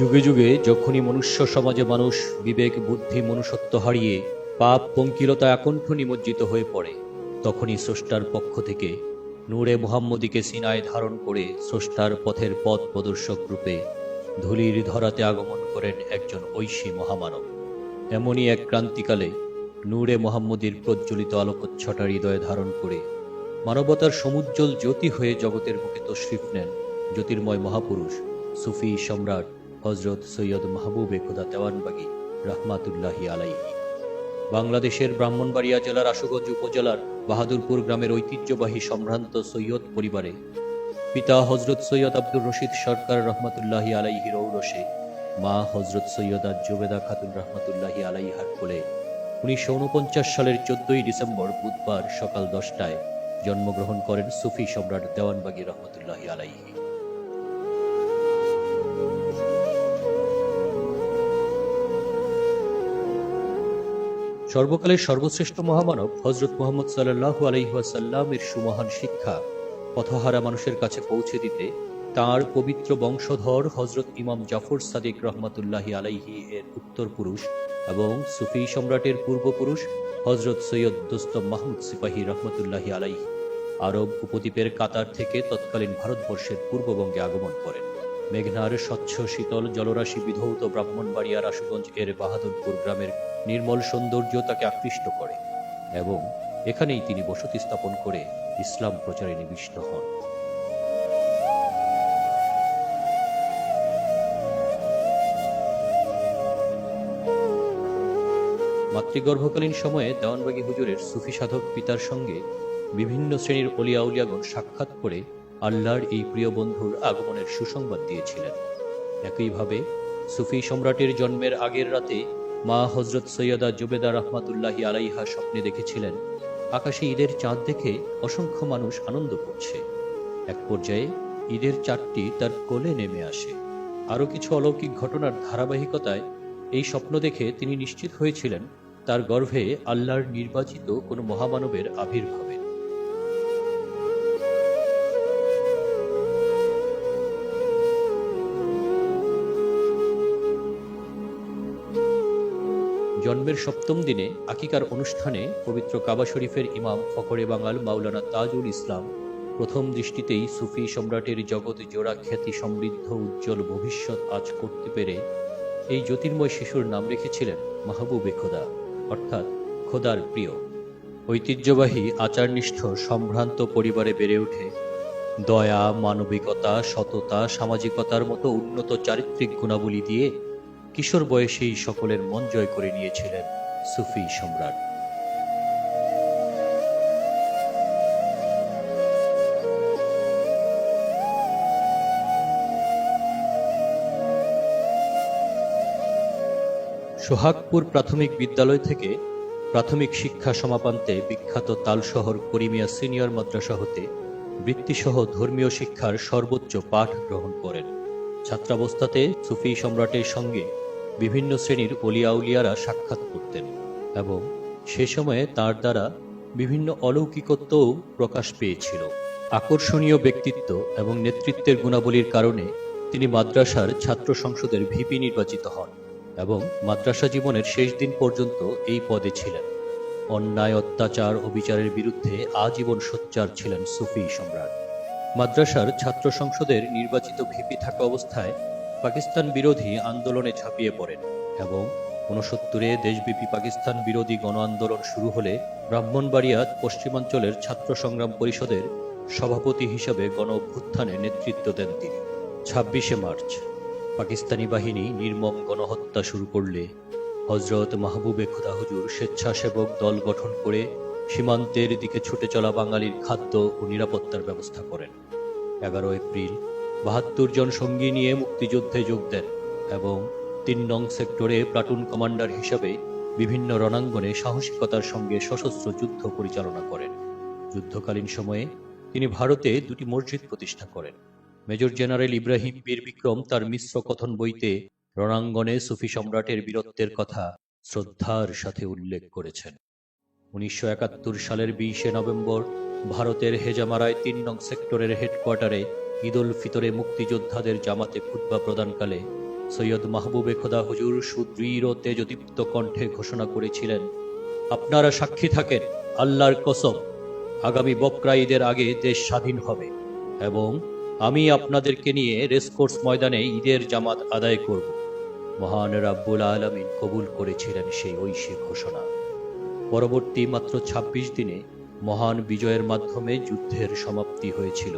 যুগে যুগে যখনই মনুষ্য সমাজে মানুষ বিবেক বুদ্ধি মনুষ্যত্ব হারিয়ে পাপ পঙ্কিলতায় আকণ্ঠ নিমজ্জিত হয়ে পড়ে, তখনই স্রষ্টার পক্ষ থেকে নূরে মুহাম্মদীকে সিনায় ধারণ করে স্রষ্টার পথের পথ প্রদর্শক রূপে ধূলির ধরাতে আগমন করেন একজন ঐশী মহামানব। এমনই এক ক্রান্তিকালে নূরে মুহাম্মদীর প্রজ্বলিত আলোকচ্ছটা হৃদয়ে ধারণ করে মানবতার সমুজ্জ্বল জ্যোতি হয়ে জগতের বুকে তশরিফ নেন জ্যোতির্ময় মহাপুরুষ সুফি সম্রাট হজরত সৈয়দ মাহবুবে খোদা দেওয়ানবাগী রহমাতুল্লাহি আলাইহি। বাংলাদেশের ব্রাহ্মণবাড়িয়া জেলার আশুগঞ্জ উপজেলার বাহাদুরপুর গ্রামের ঐতিহ্যবাহী সম্ভ্রান্ত সৈয়দ পরিবারে পিতা হজরত সৈয়দ আব্দুর রশিদ সরকার রহমাতুল্লাহি আলাইহির ঔরসে মা হজরত সৈয়দা জুবেদা খাতুন রহমাতুল্লাহি আলাইহার কোলে 1949 সালের 14 ডিসেম্বর বুধবার সকাল 10টায় জন্মগ্রহণ করেন সুফি সম্রাট দেওয়ানবাগী রহমাতুল্লাহি আলাইহি। সর্বকালের সর্বশ্রেষ্ঠ মহামানব হজরত মুহাম্মদ সাল্লাল্লাহু আলাইহি ওয়াসাল্লামের সুমহান শিক্ষা পথহারা মানুষের কাছে পৌঁছে দিতে তাঁর পবিত্র বংশধর হজরত ইমাম জাফর সাদিক রহমাতুল্লাহি আলাইহি এর উত্তর পুরুষ এবং সুফি সম্রাটের পূর্বপুরুষ হজরত সৈয়দ দোস্তম মাহমুদ সিপাহী রহমতুল্লাহি আলাইহি আরব উপদ্বীপের কাতার থেকে তৎকালীন ভারতবর্ষের পূর্ববঙ্গে আগমন করেন। মেঘনার স্বচ্ছ শীতল জলরাশি বিধৌত ব্রাহ্মণবাড়িয়ার আশুগঞ্জ এর বাহাদুরপুর গ্রামের নির্মল সৌন্দর্য তাকে আকৃষ্ট করে এবং এখানেই তিনি বসতি স্থাপন করে ইসলাম প্রচারে নিবিষ্ট হন। মাতৃগর্ভকালীন সময়ে দেওয়ানবাগী হুজুরের সুফি সাধক পিতার সঙ্গে বিভিন্ন শ্রেণীর অলিয়া উলিয়াগণ সাক্ষাৎ করে আল্লাহর এই প্রিয় বন্ধুর আগমনের সুসংবাদ দিয়েছিলেন। একইভাবে সুফি সম্রাটের জন্মের আগের রাতে মা হজরত সৈয়দা জুবেদা রহমাতুল্লাহি আলাইহা স্বপ্নে দেখেছিলেন আকাশে ঈদের চাঁদ দেখে অসংখ্য মানুষ আনন্দ করছে। এক পর্যায়ে ঈদের চাঁদটি তার কোলে নেমে আসে। আরও কিছু অলৌকিক ঘটনার ধারাবাহিকতায় এই স্বপ্ন দেখে তিনি নিশ্চিত হয়েছিলেন তার গর্ভে আল্লাহর নির্বাচিত কোনো মহামানবের আবির্ভাবে। জন্মের সপ্তম দিনে আকিকার অনুষ্ঠানে পবিত্র কাবা শরীফের ইমাম ফখরে বাঙাল মাওলানা তাজুল ইসলাম প্রথম দৃষ্টিতেই সুফি সম্রাটের জগৎ জোড়া খ্যাতি সমৃদ্ধ উজ্জ্বল ভবিষ্যৎ আজ করতে পেরে এই জ্যোতির্ময় শিশুর নাম রেখেছিলেন মাহবুবে খোদা, অর্থাৎ খোদার প্রিয়। ঐতিহ্যবাহী আচারনিষ্ঠ সম্ভ্রান্ত পরিবারে বেড়ে ওঠে দয়া, মানবিকতা, সততা, সামাজিকতার মতো উন্নত চারিত্রিক গুণাবলী দিয়ে কিশোর বয়সেই সকলের মন জয় করে নিয়েছিলেন সুফি সম্রাট। সোহাগপুর প্রাথমিক বিদ্যালয় থেকে প্রাথমিক শিক্ষা সমাপন্তে বিখ্যাত তালশহর করিমিয়া সিনিয়র মাদ্রাসা হতে বৃত্তিসহ ধর্মীয় শিক্ষার সর্বোচ্চ পাঠ গ্রহণ করেন। ছাত্রাবস্থাতে সুফি সম্রাটের সঙ্গে বিভিন্ন শ্রেণীর অলিয়া উলিয়ারা সাক্ষাৎ করতেন এবং সে সময়ে তার দ্বারা বিভিন্ন অলৌকিকত্বও প্রকাশ পেয়েছিল। আকর্ষণীয় ব্যক্তিত্ব এবং নেতৃত্বের গুণাবলীর কারণে তিনি মাদ্রাসার ছাত্র সংসদের ভিপি নির্বাচিত হন এবং মাদ্রাসা জীবনের শেষ দিন পর্যন্ত এই পদে ছিলেন। অন্যায়, অত্যাচার ও বিচারের বিরুদ্ধে আজীবন সোচ্চার ছিলেন সুফি সম্রাট। মাদ্রাসার ছাত্র সংসদের নির্বাচিত ভিপি থাকা অবস্থায় পাকিস্তান বিরোধী আন্দোলনে ঝাঁপিয়ে পড়েন এবং 69-এ দেশব্যাপী পাকিস্তান বিরোধী গণ আন্দোলন শুরু হলে ব্রাহ্মণবাড়িয়া পশ্চিমাঞ্চলের ছাত্র সংগ্রাম পরিষদের সভাপতি হিসাবে গণ অভ্যুত্থানে নেতৃত্ব দেন তিনি। 26শে মার্চ পাকিস্তানি বাহিনী নির্মম গণহত্যা শুরু করলে হজরত মাহবুবে খোদা হুজুর স্বেচ্ছাসেবক দল গঠন করে সীমান্তের দিকে ছুটে চলা বাঙালির খাদ্য ও নিরাপত্তার ব্যবস্থা করেন। 11 এপ্রিল 72 জন সঙ্গী নিয়ে মুক্তিযুদ্ধে যোগ দেন এবং 3 নং সেক্টরে প্লাটুন কমান্ডার হিসাবে বিভিন্ন রণাঙ্গনে সাহসিকতার সঙ্গে সশস্ত্র যুদ্ধ পরিচালনা করেন। যুদ্ধকালীন সময়ে তিনি ভারতে 2টি মসজিদ প্রতিষ্ঠা করেন। মেজর জেনারেল ইব্রাহিম বীর বিক্রম তার মিশ্র কথন বইতে রণাঙ্গনে সুফি সম্রাটের বীরত্বের কথা শ্রদ্ধার সাথে উল্লেখ করেছেন। 1971 সালের 20শে নভেম্বর ভারতের হেজামারায় 3 নং সেক্টরের হেডকোয়ার্টারে ঈদ উল ফিতরে মুক্তিযোদ্ধাদের জামাতে খুতবা প্রদানকালে সৈয়দ মাহবুবে খোদা হুজুর সুদৃঢ় ও তেজদীপ্ত কণ্ঠে ঘোষণা করেছিলেন, আপনারা সাক্ষী থাকেন, আল্লাহর কসম, আগামী বকরা ঈদের আগে দেশ স্বাধীন হবে এবং আমি আপনাদেরকে নিয়ে রেসকোর্স ময়দানে ঈদের জামাত আদায় করব। মহান রাব্বুল আলামিন কবুল করেছিলেন সেই ঐশী ঘোষণা। পরবর্তী মাত্র ২৬ দিনে মহান বিজয়ের মাধ্যমে যুদ্ধের সমাপ্তি হয়েছিল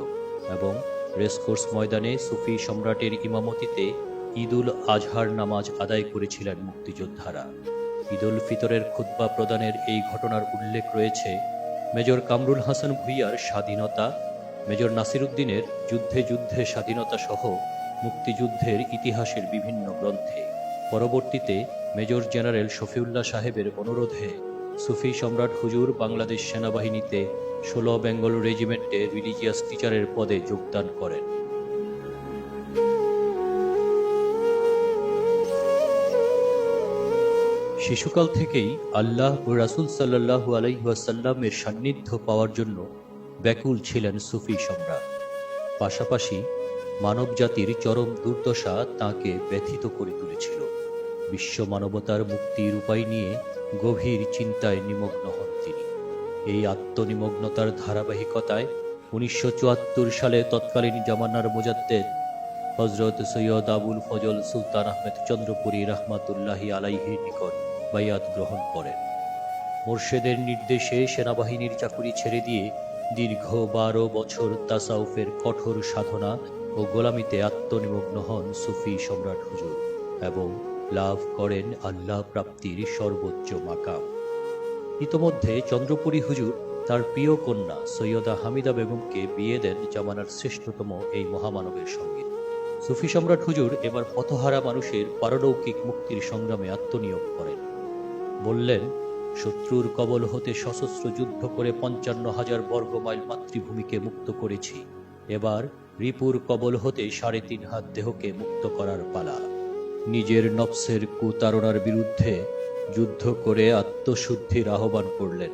এবং রেসকোর্স ময়দানে সুফি সম্রাটের ইমামতিতে ঈদুল আজহার নামাজ আদায় করেছিলেন মুক্তিযোদ্ধারা। ঈদুল ফিতরের খুতবা প্রদানের এই ঘটনার উল্লেখ রয়েছে মেজর কামরুল হাসান ভূঁইয়ার স্বাধীনতা, মেজর নাসির উদ্দিনের যুদ্ধে যুদ্ধে স্বাধীনতা সহ মুক্তিযুদ্ধের ইতিহাসের বিভিন্ন গ্রন্থে। পরবর্তীতে মেজর জেনারেল শফিউল্লাহ সাহেবের অনুরোধে সুফি সম্রাট হুজুর বাংলাদেশ সেনাবাহিনীতে ১৬ বেঙ্গল রেজিমেন্টে রিলিজিয়াস টিচারের পদে যোগদান করেন। শিশুকাল থেকেই আল্লাহ ও রাসূল সাল্লাল্লাহু আলাইহি ওয়াসাল্লামের সান্নিধ্য পাওয়ার জন্য ব্যাকুল ছিলেন সুফি সম্রাট। পাশাপাশি মানবজাতির চরম দুর্দশা তাঁকে ব্যথিত করে তুলেছিল। বিশ্ব মানবতার মুক্তির উপায় নিয়ে গভীর চিন্তায় নিমগ্ন হন তিনি। এই আত্মনিমগ্নতার ধারাবাহিকতায় ১৯৭৪ সালে তৎকালীন জামানার মুজাদ্দেদ হযরত সৈয়দ আবুল ফজল সুলতান আহমেদ চন্দ্রপুরী রাহমাতুল্লাহি আলাইহির নিকট বাইয়াত গ্রহণ করেন। মোর্শেদের নির্দেশে সেনাবাহিনীর চাকুরি ছেড়ে দিয়ে দীর্ঘ ১২ বছর তাসাউফের কঠোর সাধনা ও গোলামিতে আত্মনিমগ্ন হন সুফি সম্রাট হুজুর এবং লাভ করেন আল্লাহ প্রাপ্তির সর্বোচ্চ মাকাম। ইতোমধ্যে চন্দ্রপুরী হুজুর তার প্রিয় কন্যা সৈয়দা হামিদা বেগমকে বিয়ে দেন জামানার শ্রেষ্ঠতম এই মহামানবের সঙ্গে। সুফি সম্রাট হুজুর এবার পথহারা মানুষের পারলৌকিক মুক্তির সংগ্রামে আত্মনিয়োগ করেন। বললেন, শত্রুর কবল হতে সশস্ত্র যুদ্ধ করে ৫৫,০০০ বর্গ মাইল মাতৃভূমিকে মুক্ত করেছি। এবার রিপুর কবল হতে ৩.৫ হাত দেহকে মুক্ত করার পালা। নিজের নফসের কুতারণার বিরুদ্ধে যুদ্ধ করে আত্মশুদ্ধির আহ্বান করলেন,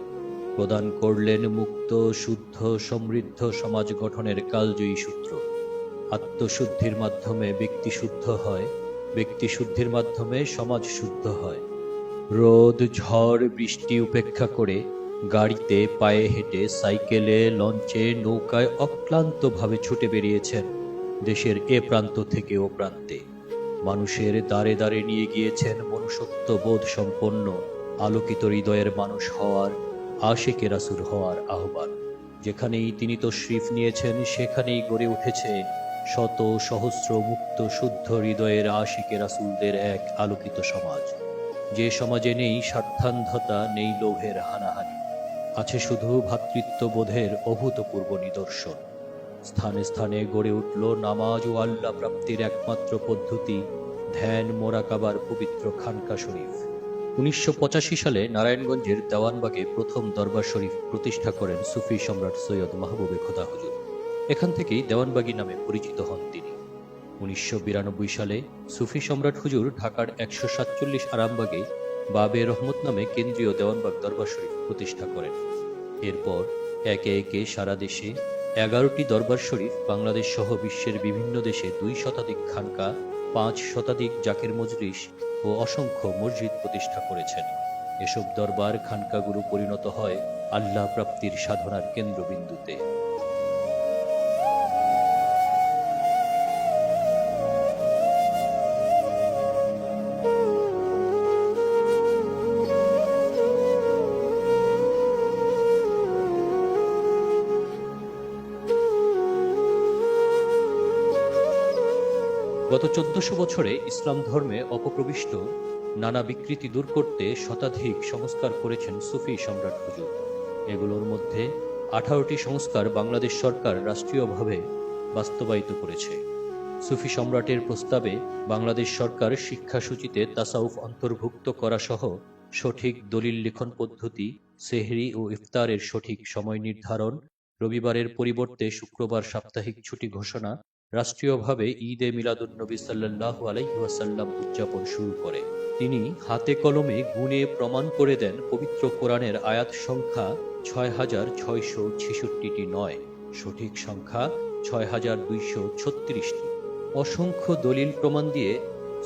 প্রদান করলেন মুক্ত, শুদ্ধ, সমৃদ্ধ সমাজ গঠনের কালজয়ী সূত্র। আত্মশুদ্ধির মাধ্যমে ব্যক্তি শুদ্ধ হয়, ব্যক্তি শুদ্ধির মাধ্যমে সমাজ শুদ্ধ হয়। রোদ, ঝড়, বৃষ্টি উপেক্ষা করে গাড়িতে, পায়ে হেঁটে, সাইকেলে, লঞ্চে, নৌকায় অক্লান্তভাবে ছুটে বেরিয়েছেন দেশের এ প্রান্ত থেকে ও প্রান্তে। মানুষের দ্বারে দ্বারে নিয়ে গিয়েছেন মনুষ্যত্ব বোধ সম্পন্ন আলোকিত হৃদয়ের মানুষ হওয়ার, আশিকে রাসূল হওয়ার আহ্বান। যেখানেই তিনি তশরিফ নিয়েছেন সেখানেই গড়ে উঠেছে শত সহস্র মুক্ত শুদ্ধ হৃদয়ের আশিকে রাসূলদের এক আলোকিত সমাজ। যে সমাজে নেই স্বার্থান্ধতা, নেই লোভের হানাহানি, আছে শুধু ভ্রাতৃত্ববোধের অভূতপূর্ব নিদর্শন। স্থানে স্থানে গড়ে উঠল নামাজ ও আল্লাহ প্রাপ্তির একমাত্র পদ্ধতি ধ্যান মোরাকাবার পবিত্র খানকা শরীফ। ১৯৮৫ সালে নারায়ণগঞ্জের দেওয়ানবাগে প্রথম দরবার শরীফ প্রতিষ্ঠা করেন সুফি সম্রাট সৈয়দ মাহবুবে খোদা হুজুর। এখান থেকেই দেওয়ানবাগী নামে পরিচিত হন তিনি। ১৯৯২ সালে সুফি সম্রাট হুজুর ঢাকার ১৪৭ আরামবাগে বাবে রহমত নামে কেন্দ্রীয় দেওয়ানবাগ দরবার শরীফ প্রতিষ্ঠা করেন। এরপর একে একে সারা দেশে ১১টি দরবার শরীফ, বাংলাদেশ সহ বিশ্বের বিভিন্ন দেশে ২ শতাধিক খানকা, ৫ শতাধিক জাকির মজলিস ও অসংখ্য মসজিদ প্রতিষ্ঠা করেছেন। এসব দরবার খানকাগুলো পরিণত হয় আল্লাহ প্রাপ্তির সাধনার কেন্দ্রবিন্দুতে। গত ১৪০০ বছরে ইসলাম ধর্মে অপপ্রবিষ্ট নানা বিকৃতি দূর করতে শতাধিক সংস্কার করেছেন সুফি সম্রাট হুজুর। এগুলোর মধ্যে ১৮টি সংস্কার বাংলাদেশ সরকার রাষ্ট্রীয়ভাবে বাস্তবায়িত করেছে। সুফি সম্রাটের প্রস্তাবে বাংলাদেশ সরকার শিক্ষাসূচিতে তাসাউফ অন্তর্ভুক্ত করা সহ সঠিক দলিল লিখন পদ্ধতি, সেহরি ও ইফতারের সঠিক সময় নির্ধারণ, রবিবারের পরিবর্তে শুক্রবার সাপ্তাহিক ছুটি ঘোষণা, রাষ্ট্রীয়ভাবে ঈদে মিলাদুন্নবী সাল্লাল্লাহু আলাইহি ওয়াসাল্লাম উদযাপন শুরু করে। তিনি হাতে কলমে গুণে প্রমাণ করে দেন পবিত্র কোরআনের আয়াত সংখ্যা ৬,৬৬৬টি নয়, সঠিক সংখ্যা ৬,২৩৬টি। অসংখ্য দলিল প্রমাণ দিয়ে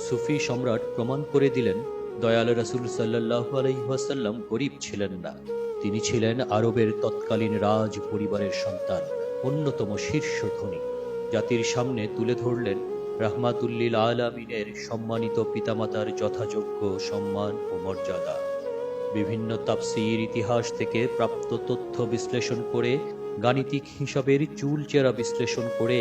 সুফি সম্রাট প্রমাণ করে দিলেন দয়াল রাসূল সাল্লাল্লাহু আলাইহি ওয়াসাল্লাম গরীব ছিলেন না। তিনি ছিলেন আরবের তৎকালীন রাজ পরিবারের সন্তান, অন্যতম শীর্ষ ধনী। জাতির সামনে তুলে ধরলেন রাহমাতুল্লিল আলামিনের সম্মানিত পিতামাতার যথাযোগ্য সম্মান ও মর্যাদা। বিভিন্ন তাফসীর ইতিহাস থেকে প্রাপ্ত তথ্য বিশ্লেষণ করে, গাণিতিক হিসাবের চুলচেরা বিশ্লেষণ করে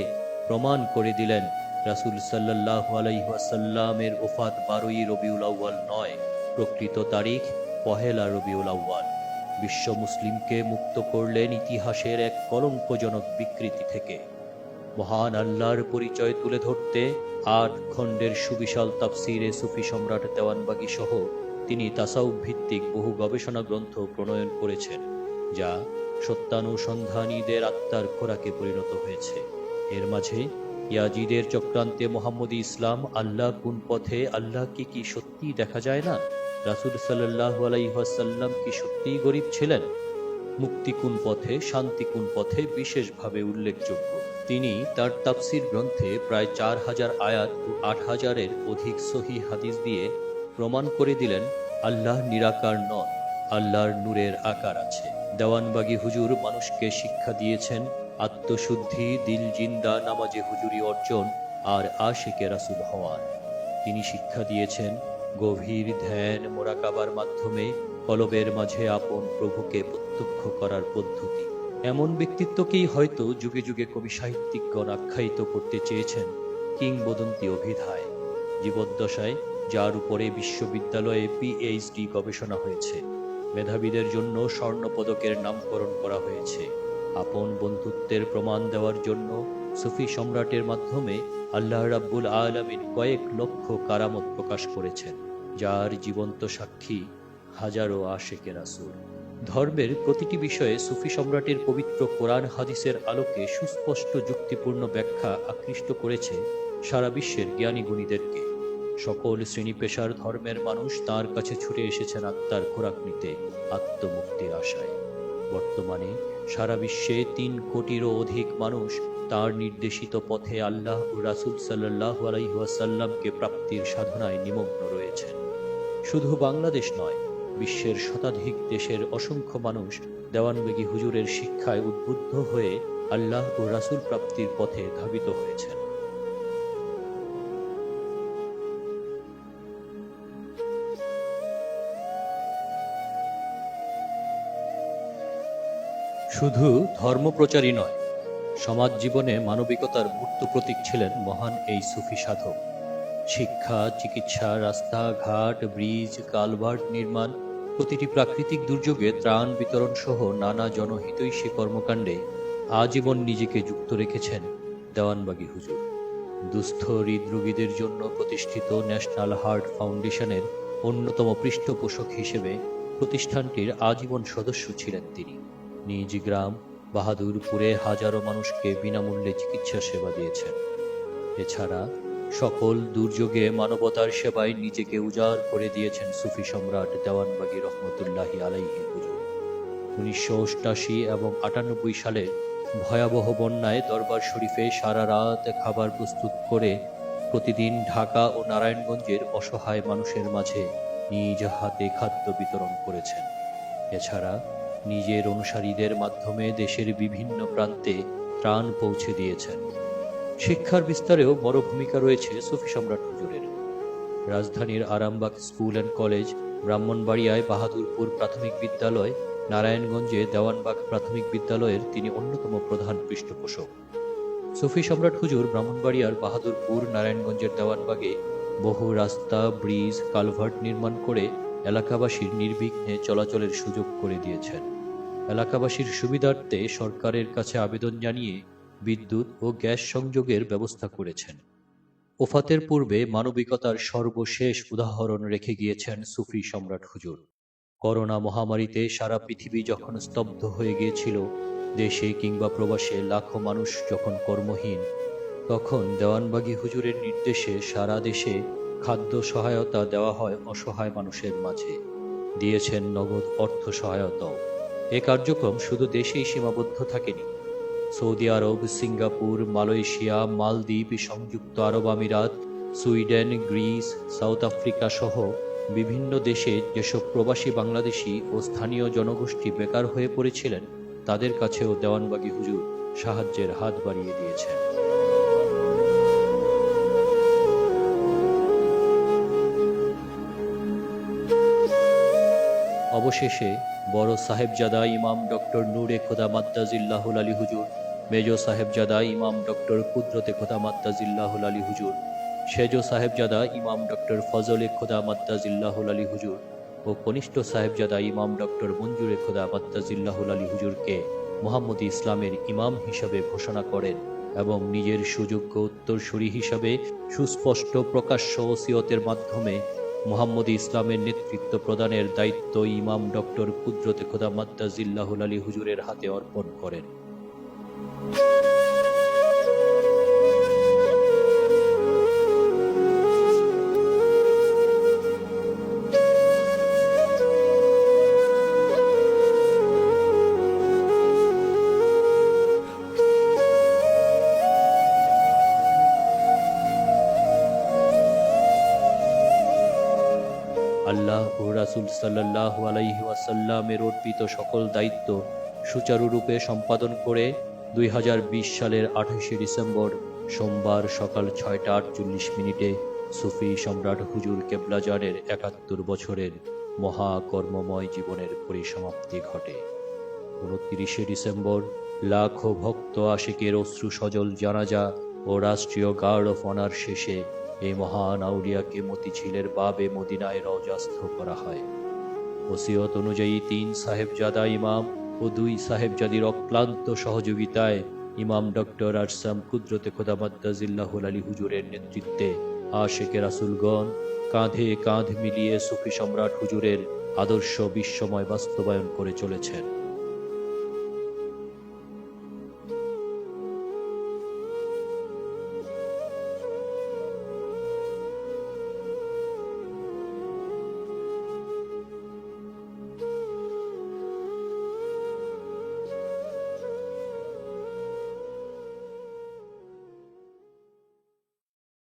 প্রমাণ করে দিলেন রাসূল সাল্লাল্লাহু আলাইহি ওয়াসাল্লামের ওফাত 12ই রবিউল আউয়াল নয়, প্রকৃত তারিখ 1 রবিউল আউয়াল। বিশ্ব মুসলিমকে মুক্ত করলেন ইতিহাসের এক কলঙ্কজনক বিকৃতি থেকে। মহান আল্লাহর পরিচয় তুলে ধরতে 8 খণ্ডের সুবিশাল তাফসীরে সুফি সম্রাট দেওয়ানবাগী সহ তিনি তাসাউফ ভিত্তিক বহু গবেষণা গ্রন্থ প্রণয়ন করেছেন, যা সত্যানুসন্ধানীদের আত্মার খোরাকে পরিণত হয়েছে। এর মাঝে ইয়াজিদের চক্রান্তে মোহাম্মদী ইসলাম, আল্লাহ কোন পথে, আল্লাহ কি সত্যিই দেখা যায় না, রাসূল সাল্লাল্লাহু আলাইহি ওয়াসাল্লাম কি সত্যিই গরীব ছিলেন, মুক্তি কোন পথে, শান্তি কোন পথে বিশেষভাবে উল্লেখযোগ্য। তিনি তার তাফসীর গ্রন্থে প্রায় 4000 আয়াত ও 8000-এর অধিক সহিহ হাদিস দিয়ে প্রমাণ করে দিলেন আল্লাহ নিরাকার নন, আল্লাহর নূরের আকার আছে। দেওয়ানবাগী হুজুর মানুষকে শিক্ষা দিয়েছেন আত্মশুদ্ধি, দিল জিন্দা নামাজে হুজুরি অর্জন আর আশিকে রাসূল হওয়ার। তিনি শিক্ষা দিয়েছেন গভীর ধ্যান মোরাকাবার মাধ্যমে কলবের মাঝে আপন প্রভুকে প্রত্যক্ষ করার পদ্ধতি। এমন ব্যক্তিত্বকেই হয়তো যুগে যুগে কবি সাহিত্যিকগণ আখ্যায়িত করতে চেয়েছেন কিংবদন্তি অভিধায়। জীবদ্দশায় যার উপরে বিশ্ববিদ্যালয়ে পিএইচডি গবেষণা হয়েছে, মেধাবীদের জন্য স্বর্ণপদকের নামকরণ করা হয়েছে, আপন বন্ধুত্বের প্রমাণ দেওয়ার জন্য সুফি সম্রাটের মাধ্যমে আল্লাহ রাব্বুল আলামিন কয়েক লক্ষ কারামত প্রকাশ করেছেন, যার জীবন্ত সাক্ষী হাজারো আশিকে রাসূল। ধর্মের প্রতিটি বিষয়ে সুফি সম্রাটের পবিত্র কোরআন হাদিসের আলোকে সুস্পষ্ট যুক্তিপূর্ণ ব্যাখ্যা আকৃষ্ট করেছে সারা বিশ্বের জ্ঞানী গুণীদেরকে। সকল শ্রেণী পেশার ধর্মের মানুষ তাঁর কাছে ছুটে এসেছেন আত্মার খোরাক নিতে, আত্মমুক্তির আশায়। বর্তমানে সারা বিশ্বে 3 কোটিরও অধিক মানুষ তাঁর নির্দেশিত পথে আল্লাহ ও রাসূল সাল্লাল্লাহু আলাইহি ওয়াসাল্লামকে প্রাপ্তির সাধনায় নিমগ্ন রয়েছেন। শুধু বাংলাদেশ নয়, বিশ্বের শতাধিক দেশের অসংখ্য মানুষ দেওয়ানবাগী হুজুরের শিক্ষায় উদ্বুদ্ধ হয়ে আল্লাহ ও রাসূল প্রাপ্তির পথে ধাবিত হয়েছেন। শুধু ধর্মপ্রচারই নয়, সমাজ জীবনে মানবিকতার মূর্ত প্রতীক ছিলেন মহান এই সুফি সাধক। শিক্ষা, চিকিৎসা, রাস্তাঘাট, ব্রিজ, কালভার্ট নির্মাণ, প্রতিটি প্রাকৃতিক দুর্যোগে ত্রাণ বিতরণ সহ নানা জনহিতৈষী কর্মকাণ্ডে আজীবন নিজেকে যুক্ত রেখেছেন দেওয়ানবাগী হুজুর। দুস্থ হৃদরোগীদের জন্য প্রতিষ্ঠিত ন্যাশনাল হার্ট ফাউন্ডেশনের অন্যতম পৃষ্ঠপোষক হিসেবে প্রতিষ্ঠানটির আজীবন সদস্য ছিলেন তিনি। নিজ গ্রাম বাহাদুরপুরে হাজারো মানুষকে বিনামূল্যে চিকিৎসা সেবা দিয়েছেন। এছাড়া সকল দুর্যোগে মানবতার সেবায় নিজেকে উজাড় করে দিয়েছেন সুফি সম্রাট দেওয়ানবাগী রহমতুল্লাহি আলাইহি হুজুর। 1988 এবং 98 সালে ভয়াবহ বন্যায় দরবার শরীফে সারা রাত খাবার প্রস্তুত করে প্রতিদিন ঢাকা ও নারায়ণগঞ্জের অসহায় মানুষের মাঝে নিজ হাতে খাদ্য বিতরণ করেছেন। এছাড়া নিজের অনুসারীদের মাধ্যমে দেশের বিভিন্ন প্রান্তে ত্রাণ পৌঁছে দিয়েছেন। শিক্ষার বিস্তারেও বড় ভূমিকা রয়েছে সুফি সম্রাট হুজুরের। রাজধানীর আরামবাগ স্কুল অ্যান্ড কলেজ, ব্রাহ্মণবাড়িয়ায় বাহাদুরপুর প্রাথমিক বিদ্যালয়, নারায়ণগঞ্জে দেওয়ানবাগ প্রাথমিক বিদ্যালয়ের তিনি অন্যতম প্রধান পৃষ্ঠপোষক। সুফি সম্রাট হুজুর ব্রাহ্মণবাড়িয়ার বাহাদুরপুর, নারায়ণগঞ্জের দেওয়ানবাগে বহু রাস্তা, ব্রিজ, কালভার্ট নির্মাণ করে এলাকাবাসীর নির্বিঘ্নে চলাচলের সুযোগ করে দিয়েছেন। এলাকাবাসীর সুবিধার্থে সরকারের কাছে আবেদন জানিয়ে বিদ্যুৎ ও গ্যাস সংযোগের ব্যবস্থা করেছেন। ওফাতের পূর্বে মানবিকতার সর্বশেষ উদাহরণ রেখে গিয়েছেন সুফি সম্রাট হুজুর। করোনা মহামারীতে সারা পৃথিবী যখন স্তব্ধ হয়ে গিয়েছিল, দেশে কিংবা প্রবাসে লাখো মানুষ যখন কর্মহীন, তখন দেওয়ানবাগী হুজুরের নির্দেশে সারা দেশে খাদ্য সহায়তা দেওয়া হয় অসহায় মানুষের মাঝে। দিয়েছেন নগদ অর্থ সহায়তাও। এ কার্যক্রম শুধু দেশেই সীমাবদ্ধ থাকেনি। সৌদি আরব, সিঙ্গাপুর, মালয়েশিয়া, মালদ্বীপ, সংযুক্ত আরব আমিরাত, সুইডেন, গ্রিস, সাউথ আফ্রিকা সহ বিভিন্ন দেশে যেসব প্রবাসী বাংলাদেশি ও স্থানীয় জনগোষ্ঠী বেকার হয়ে পড়েছিলেন, তাদের কাছেও দেওয়ানবাগী হুজুর সাহায্যের হাত বাড়িয়ে দিয়েছেন। অবশেষে বড় সাহেবজাদা ইমাম ডক্টর নূরে খোদা মাদ্দাজিল্লাহুল আলী হুজুর, মেজ সাহেবজাদা ইমাম ডক্টর কুদরতে খোদা মাদ্দাজিল্লাহুল আলী হুজুর, সেজ সাহেবজাদা ইমাম ডক্টর ফজলে খোদা মাদ্দাজিল্লাহুল আলী হুজুর ও কনিষ্ঠ সাহেবজাদা ইমাম ডক্টর মঞ্জুরে খোদা মাদ্দাজিল্লাহুল আলী হুজুরকে মুহাম্মদী ইসলামের ইমাম হিসাবে ঘোষণা করেন এবং নিজের সুযোগ্য উত্তরসূরি হিসাবে সুস্পষ্ট প্রকাশ্য ওসিয়তের মাধ্যমে মুহাম্মদী ইসলামের নেতৃত্ব প্রদানের দায়িত্ব ইমাম ডক্টর কুদরতে খোদা মাদ্দাজিল্লাহুল আলী হুজুরের হাতে অর্পণ করেন। আল্লাহ ও রাসূল সাল্লাল্লাহু আলাইহি ওয়াসাল্লামের অর্পিত সকল দায়িত্ব সুচারুরূপে সম্পাদন করে 2020 সালের 28শে ডিসেম্বর সোমবার সকাল 6টা 48 সুফি সম্রাট হুজুর কেবলাজানের 71 বছরের মহাকর্মময় জীবনের পরিসমাপ্তি ঘটে। 29শে ডিসেম্বর লাখো ভক্ত আশিকের অশ্রু সজল জানাজা ও রাষ্ট্রীয় গার্ড অফ অনার শেষে এই মহান আউলিয়াকে মতিঝিলের বাবে মদিনায় রওজাস্থ করা হয়। ওসিয়ত অনুযায়ী 3 সাহেবজাদা ইমাম ও 2 সাহেবজাদির অক্লান্ত সহযোগিতায় ইমাম ডক্টর আরসাম কুদরতে খোদা মাদ্দাজিল্লাহুল আলী হুজুরের নেতৃত্বে আশিকে রাসূলগণ কাঁধে কাঁধ মিলিয়ে সুফি সম্রাট হুজুরের আদর্শ বিশ্বময় বাস্তবায়ন করে চলেছেন।